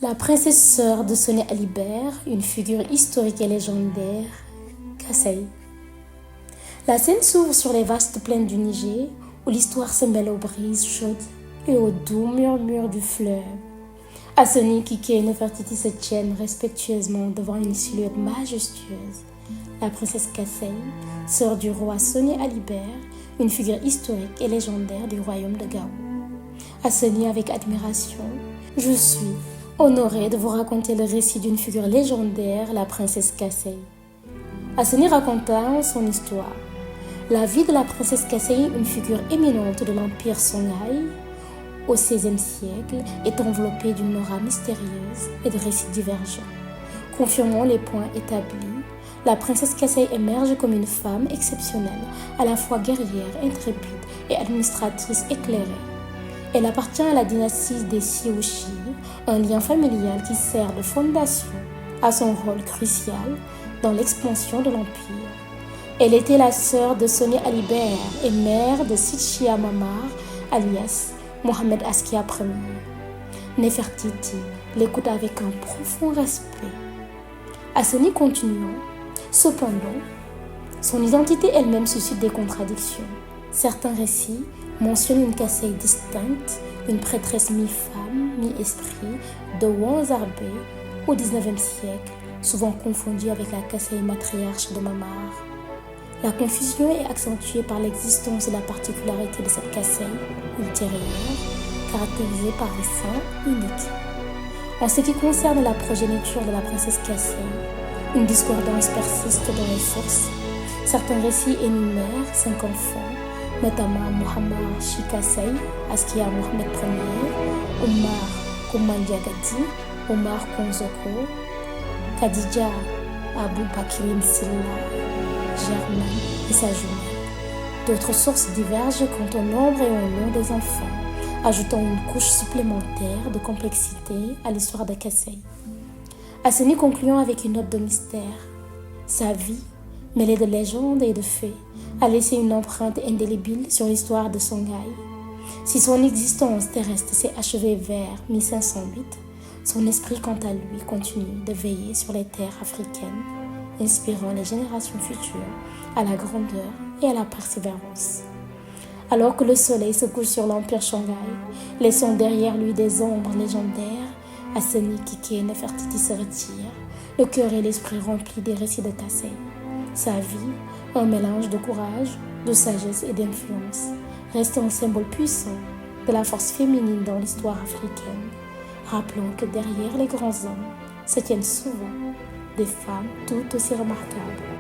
La princesse sœur de Sonia Alibert, une figure historique et légendaire, Kassai. La scène s'ouvre sur les vastes plaines du Niger, où l'histoire se mêle aux brises chaudes et aux doux murmures du fleuve. Assoni, Kiki et Nefertiti se tiennent respectueusement devant une silhouette majestueuse. La princesse Kassai, sœur du roi Sonia Alibert, une figure historique et légendaire du royaume de Gao. Assoni avec admiration, je suis honorée de vous raconter le récit d'une figure légendaire, la princesse Kassai. Assoni raconta son histoire. La vie de la princesse Kassai, une figure éminente de l'empire Songhai, au XVIe siècle, est enveloppée d'une aura mystérieuse et de récits divergents. Confirmant les points établis, la princesse Kassai émerge comme une femme exceptionnelle, à la fois guerrière, intrépide et administratrice éclairée. Elle appartient à la dynastie des Xiuxi, un lien familial qui sert de fondation à son rôle crucial dans l'expansion de l'empire. Elle était la sœur de Sonia Alibert et mère de Sitchia Mamar, alias Mohamed Askia Ier. Nefertiti l'écoute avec un profond respect. Assoni continuant, cependant, son identité elle-même suscite des contradictions. Certains récits mentionnent une Kassai distincte, une prêtresse mi-femme, mi-esprit, de Wanzarbe au XIXe siècle, souvent confondue avec la Kassai matriarche de Mamar. La confusion est accentuée par l'existence et la particularité de cette Kassai ultérieure, caractérisée par des seins uniques. En ce qui concerne la progéniture de la princesse Kassai, une discordance persiste dans les sources. Certains récits énumèrent 5 enfants, notamment Muhammad Shikassai, Askia Mohamed Ier, Omar Koumandiagati, Omar Konzoko, Khadija Abou Bakrim Silla, Germaine et sa jumelle. D'autres sources divergent quant au nombre et au nom des enfants, ajoutant une couche supplémentaire de complexité à l'histoire de Kassai. Assoni concluant avec une note de mystère. Sa vie, mêlée de légendes et de faits, a laissé une empreinte indélébile sur l'histoire de Songhai. Si son existence terrestre s'est achevée vers 1508, son esprit, quant à lui, continue de veiller sur les terres africaines, inspirant les générations futures à la grandeur et à la persévérance. Alors que le soleil se couche sur l'empire Songhai, laissant derrière lui des ombres légendaires, Assoni, Kiki et Nefertiti se retirent, le cœur et l'esprit remplis des récits de Kassai. Sa vie, un mélange de courage, de sagesse et d'influence, reste un symbole puissant de la force féminine dans l'histoire africaine. Rappelons que derrière les grands hommes se tiennent souvent des femmes tout aussi remarquables.